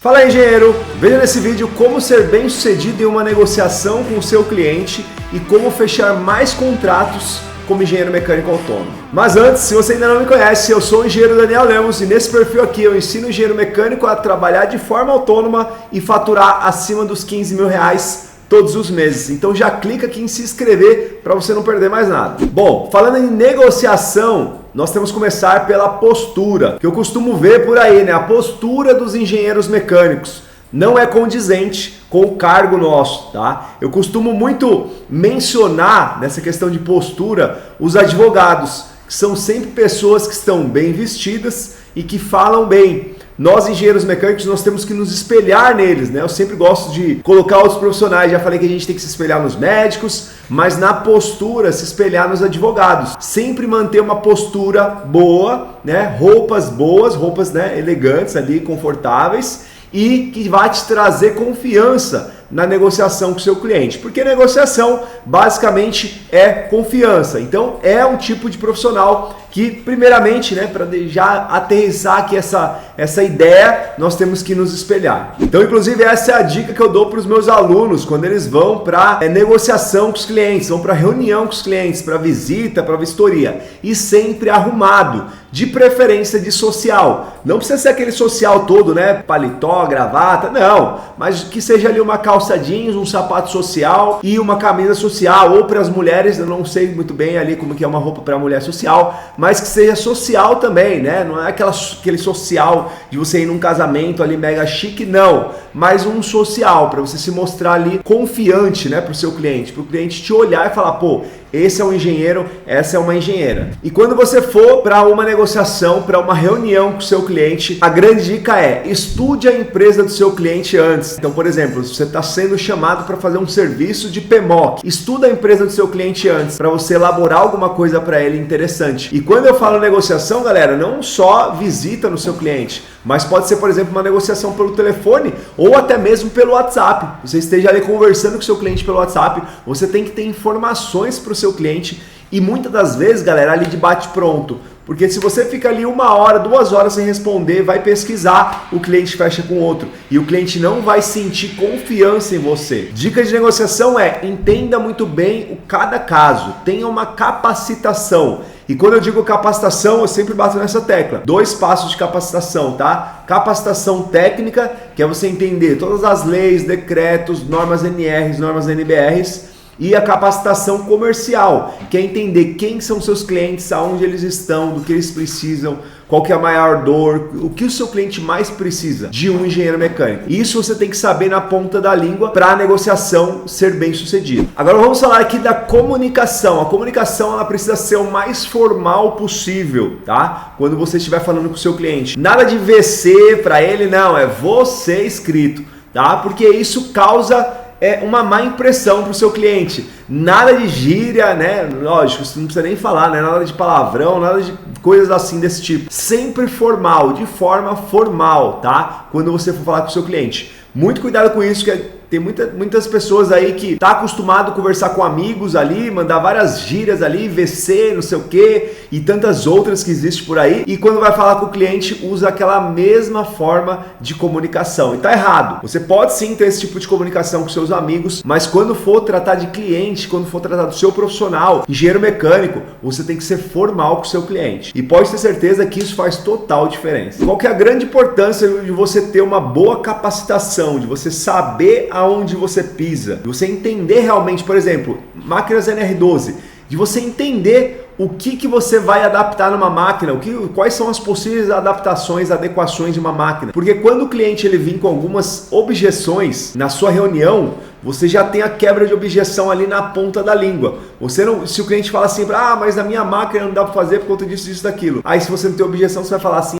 Fala engenheiro, veja nesse vídeo como ser bem sucedido em uma negociação com o seu cliente e como fechar mais contratos como engenheiro mecânico autônomo. Mas antes, se você ainda não me conhece, eu sou o engenheiro Daniel Lemos e nesse perfil aqui eu ensino o engenheiro mecânico a trabalhar de forma autônoma e faturar acima dos 15 mil reais todos os meses. Então já clica aqui em se inscrever para você não perder mais nada. Bom, falando em negociação, nós temos que começar pela postura, que eu costumo ver por aí, né? A postura dos engenheiros mecânicos não é condizente com o cargo nosso, tá? Eu costumo muito mencionar nessa questão de postura os advogados, que são sempre pessoas que estão bem vestidas e que falam bem. Nós, engenheiros mecânicos, nós temos que nos espelhar neles, né? Eu sempre gosto de colocar outros profissionais, já falei que a gente tem que se espelhar nos médicos, mas na postura, se espelhar nos advogados. Sempre manter uma postura boa, né? Roupas boas, roupas, né, elegantes ali, confortáveis e que vai te trazer confiança na negociação com o seu cliente, porque negociação basicamente é confiança. Então é um tipo de profissional que primeiramente, né, para já aterrissar aqui essa ideia, nós temos que nos espelhar. Então inclusive essa é a dica que eu dou para os meus alunos quando eles vão para negociação com os clientes, vão para reunião com os clientes, para visita, para vistoria, e sempre arrumado, de preferência de social. Não precisa ser aquele social todo, né, paletó, gravata, não, mas que seja ali uma calça jeans, um sapato social e uma camisa social, ou para as mulheres, eu não sei muito bem ali como que é uma roupa para mulher social, mas que seja social também, né? Não é aquele social de você ir num casamento ali mega chique, não, mas um social para você se mostrar ali confiante, né, para o seu cliente, para o cliente te olhar e falar, pô, esse é um engenheiro, essa é uma engenheira. E quando você for para uma negociação, para uma reunião com o seu cliente, a grande dica é estude a empresa do seu cliente antes. Então, por exemplo, se você está sendo chamado para fazer um serviço de PMOC, estuda a empresa do seu cliente antes, para você elaborar alguma coisa para ele interessante. E quando eu falo negociação, galera, não só visita no seu cliente, mas pode ser, por exemplo, uma negociação pelo telefone ou até mesmo pelo WhatsApp. Você esteja ali conversando com o seu cliente pelo WhatsApp, você tem que ter informações para o seu cliente e muitas das vezes, galera, ali de bate pronto. Porque se você fica ali 1 hora, 2 horas sem responder, vai pesquisar, o cliente fecha com outro e o cliente não vai sentir confiança em você. Dica de negociação é, entenda muito bem cada caso, tenha uma capacitação. E quando eu digo capacitação, eu sempre bato nessa tecla. 2 passos de capacitação, tá? Capacitação técnica, que é você entender todas as leis, decretos, normas NRs, normas NBRs, e a capacitação comercial, que é entender quem são seus clientes, aonde eles estão, do que eles precisam, qual que é a maior dor, o que o seu cliente mais precisa de um engenheiro mecânico. Isso você tem que saber na ponta da língua para a negociação ser bem sucedida. Agora vamos falar aqui da comunicação. A comunicação ela precisa ser o mais formal possível, tá? Quando você estiver falando com o seu cliente. Nada de VC para ele, não, é você escrito, tá? Porque isso causa uma má impressão para o seu cliente. Nada de gíria, né? Lógico, você não precisa nem falar, né? Nada de palavrão, nada de coisas assim desse tipo. Sempre formal, de forma formal, tá? Quando você for falar com o seu cliente. Muito cuidado com isso, que tem muitas pessoas aí que tá acostumado a conversar com amigos ali, mandar várias gírias ali, VC, não sei o que, e tantas outras que existem por aí, e quando vai falar com o cliente, usa aquela mesma forma de comunicação. E tá errado. Você pode sim ter esse tipo de comunicação com seus amigos, mas quando for tratar de cliente, quando for tratar do seu profissional, engenheiro mecânico, você tem que ser formal com o seu cliente. E pode ter certeza que isso faz total diferença. Qual que é a grande importância de você ter uma boa capacitação, de você saber aonde você pisa, de você entender realmente, por exemplo, máquinas NR12, de você entender o que você vai adaptar numa máquina, quais são as possíveis adaptações, adequações de uma máquina. Porque quando o cliente ele vir com algumas objeções na sua reunião, você já tem a quebra de objeção ali na ponta da língua. Você não, se o cliente fala assim, mas na minha máquina não dá para fazer por conta disso, disso, daquilo. Aí se você não tem objeção, você vai falar assim,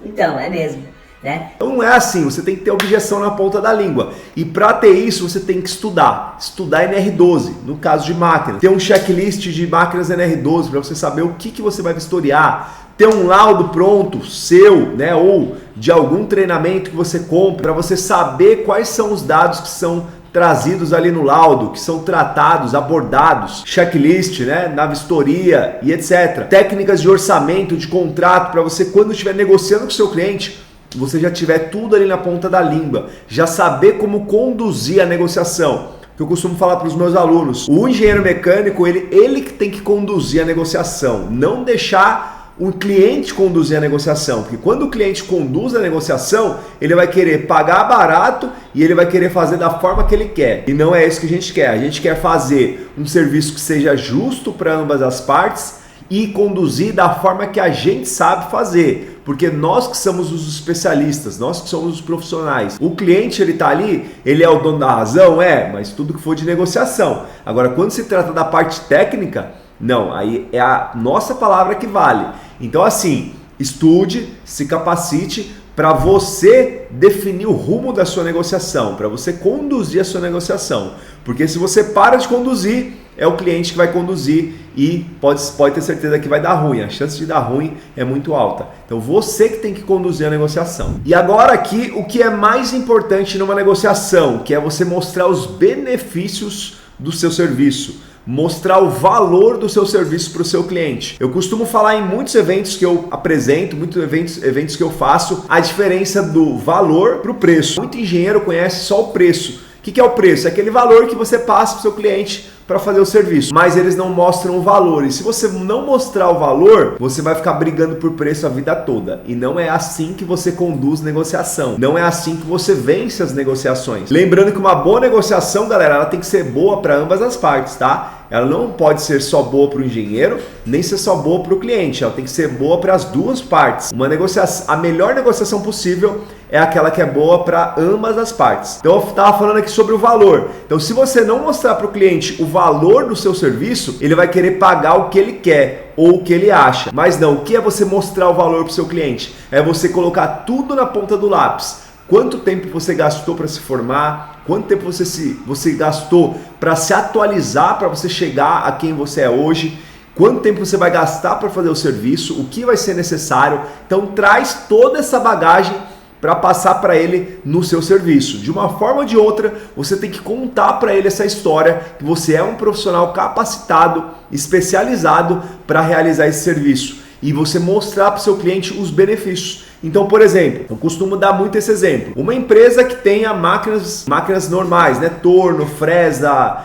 então, é mesmo. Né? Então não é assim, você tem que ter objeção na ponta da língua. E para ter isso, você tem que estudar NR12, no caso de máquina. Ter um checklist de máquinas NR12 para você saber o que você vai vistoriar. Ter um laudo pronto seu, né, ou de algum treinamento que você compra, para você saber quais são os dados que são trazidos ali no laudo, que são tratados, abordados, checklist, né, na vistoria e etc. Técnicas de orçamento, de contrato, para você quando estiver negociando com o seu cliente, você já tiver tudo ali na ponta da língua, já saber como conduzir a negociação. Que eu costumo falar para os meus alunos, o engenheiro mecânico, ele que tem que conduzir a negociação, não deixar o cliente conduzir a negociação, porque quando o cliente conduz a negociação, ele vai querer pagar barato e ele vai querer fazer da forma que ele quer. E não é isso que a gente quer. A gente quer fazer um serviço que seja justo para ambas as partes e conduzir da forma que a gente sabe fazer, porque nós que somos os especialistas, nós que somos os profissionais. O cliente, ele tá ali, ele é o dono da razão, mas tudo que for de negociação. Agora, quando se trata da parte técnica, não, aí é a nossa palavra que vale. Então, assim, estude, se capacite para você definir o rumo da sua negociação, para você conduzir a sua negociação. Porque se você para de conduzir, é o cliente que vai conduzir e pode ter certeza que vai dar ruim. A chance de dar ruim é muito alta. Então você que tem que conduzir a negociação. E agora aqui, o que é mais importante numa negociação, que é você mostrar os benefícios do seu serviço. Mostrar o valor do seu serviço para o seu cliente. Eu costumo falar em muitos eventos que eu apresento, muitos eventos que eu faço, a diferença do valor para o preço. Muito engenheiro conhece só o preço. O que é o preço? É aquele valor que você passa para o seu cliente para fazer o serviço, mas eles não mostram o valor, e se você não mostrar o valor, você vai ficar brigando por preço a vida toda, e não é assim que você conduz negociação, não é assim que você vence as negociações. Lembrando que uma boa negociação, galera, ela tem que ser boa para ambas as partes, tá? Ela não pode ser só boa para o engenheiro, nem ser só boa para o cliente, ela tem que ser boa para as duas partes. Uma negociação, a melhor negociação possível é aquela que é boa para ambas as partes. Então eu estava falando aqui sobre o valor. Então se você não mostrar para o cliente o valor do seu serviço, ele vai querer pagar o que ele quer ou o que ele acha. Mas não, o que é você mostrar o valor para o seu cliente? É você colocar tudo na ponta do lápis. Quanto tempo você gastou para se formar? Quanto tempo você gastou para se atualizar, para você chegar a quem você é hoje? Quanto tempo você vai gastar para fazer o serviço? O que vai ser necessário? Então traz toda essa bagagem para passar para ele no seu serviço. De uma forma ou de outra, você tem que contar para ele essa história que você é um profissional capacitado, especializado para realizar esse serviço. E você mostrar para o seu cliente os benefícios. Então, por exemplo, eu costumo dar muito esse exemplo. Uma empresa que tenha máquinas normais, né? Torno, fresa,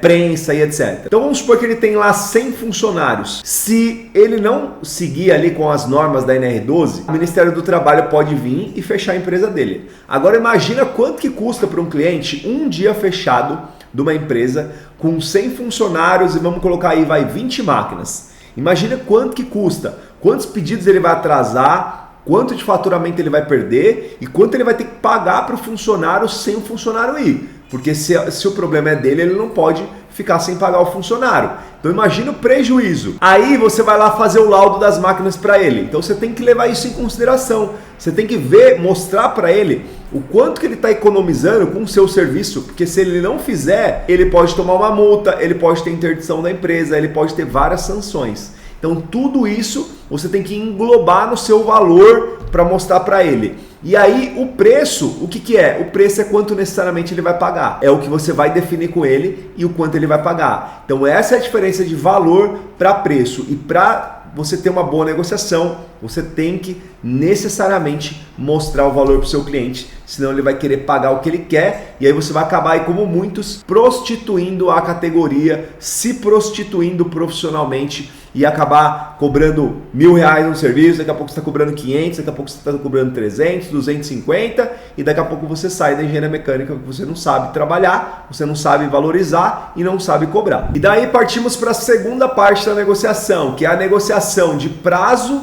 prensa e etc. Então vamos supor que ele tem lá 100 funcionários. Se ele não seguir ali com as normas da NR12, o Ministério do Trabalho pode vir e fechar a empresa dele. Agora imagina quanto que custa para um cliente um dia fechado de uma empresa com 100 funcionários e vamos colocar aí 20 máquinas. Imagina quanto que custa, quantos pedidos ele vai atrasar, quanto de faturamento ele vai perder e quanto ele vai ter que pagar para o funcionário sem o funcionário ir. Porque se o problema é dele, ele não pode ficar sem pagar o funcionário. Então imagina o prejuízo. Aí você vai lá fazer o laudo das máquinas para ele. Então você tem que levar isso em consideração. Você tem que mostrar para ele o quanto que ele está economizando com o seu serviço, porque se ele não fizer, ele pode tomar uma multa, ele pode ter interdição da empresa, ele pode ter várias sanções. Então tudo isso você tem que englobar no seu valor para mostrar para ele. E aí o preço, o que é? O preço é quanto necessariamente ele vai pagar. É o que você vai definir com ele e o quanto ele vai pagar. Então essa é a diferença de valor para preço. E para você ter uma boa negociação, você tem que necessariamente mostrar o valor para o seu cliente, senão ele vai querer pagar o que ele quer e aí você vai acabar aí, como muitos, prostituindo a categoria, se prostituindo profissionalmente e acabar cobrando R$1.000 no serviço, daqui a pouco você está cobrando 500, daqui a pouco você está cobrando 300, 250 e daqui a pouco você sai da engenharia mecânica porque você não sabe trabalhar, você não sabe valorizar e não sabe cobrar. E daí partimos para a segunda parte da negociação, que é a negociação de prazo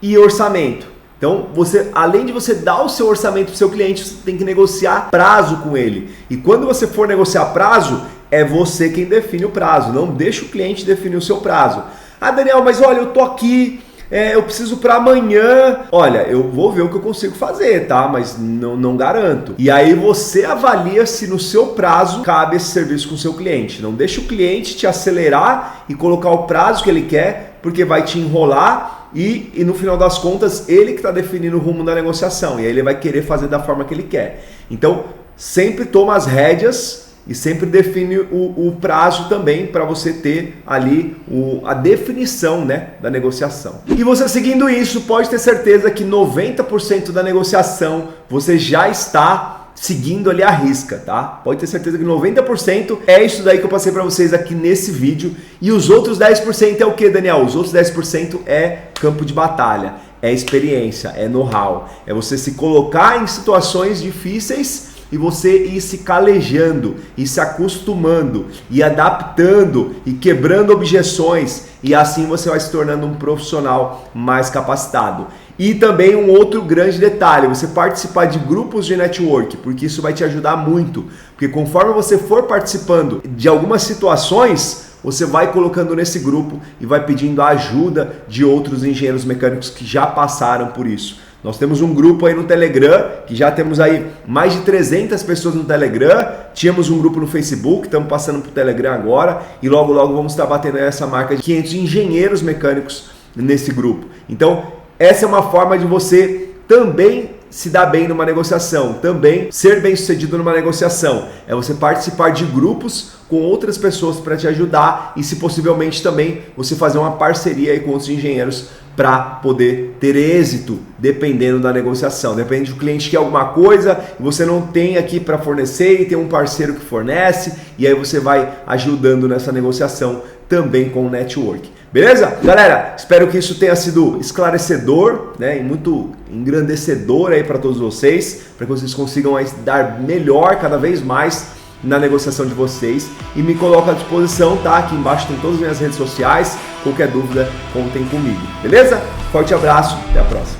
e orçamento. Então, além de você dar o seu orçamento para o seu cliente, você tem que negociar prazo com ele. E quando você for negociar prazo, é você quem define o prazo. Não deixa o cliente definir o seu prazo. Ah, Daniel, mas olha, eu tô aqui, eu preciso para amanhã. Olha, eu vou ver o que eu consigo fazer, tá? Mas não garanto. E aí você avalia se no seu prazo cabe esse serviço com o seu cliente. Não deixa o cliente te acelerar e colocar o prazo que ele quer, porque vai te enrolar e no final das contas ele que está definindo o rumo da negociação. E aí ele vai querer fazer da forma que ele quer. Então, sempre toma as rédeas e sempre define o prazo também para você ter ali a definição, né, da negociação. E você seguindo isso, pode ter certeza que 90% da negociação você já está seguindo ali a risca, tá? Pode ter certeza que 90% é isso daí que eu passei para vocês aqui nesse vídeo. E os outros 10% é o que, Daniel? Os outros 10% é campo de batalha, é experiência, é know-how, é você se colocar em situações difíceis e você ir se calejando, e se acostumando, e adaptando, e quebrando objeções, e assim você vai se tornando um profissional mais capacitado. E também um outro grande detalhe, você participar de grupos de network, porque isso vai te ajudar muito, porque conforme você for participando de algumas situações, você vai colocando nesse grupo e vai pedindo a ajuda de outros engenheiros mecânicos que já passaram por isso. Nós temos um grupo aí no Telegram, que já temos aí mais de 300 pessoas no Telegram. Tínhamos um grupo no Facebook, estamos passando para o Telegram agora. E logo, logo vamos estar batendo essa marca de 500 engenheiros mecânicos nesse grupo. Então, essa é uma forma de você também se dar bem numa negociação, também ser bem sucedido numa negociação. É você participar de grupos com outras pessoas para te ajudar e, se possivelmente, também você fazer uma parceria aí com outros engenheiros para poder ter êxito dependendo da negociação. Depende do cliente que quer alguma coisa e você não tem aqui para fornecer e tem um parceiro que fornece, e aí você vai ajudando nessa negociação também com o network. Beleza? Galera, espero que isso tenha sido esclarecedor, né, e muito engrandecedor aí para todos vocês, para que vocês consigam aí dar melhor cada vez mais na negociação de vocês, e me coloco à disposição, tá? Aqui embaixo tem todas as minhas redes sociais, qualquer dúvida, contem comigo, beleza? Forte abraço, até a próxima.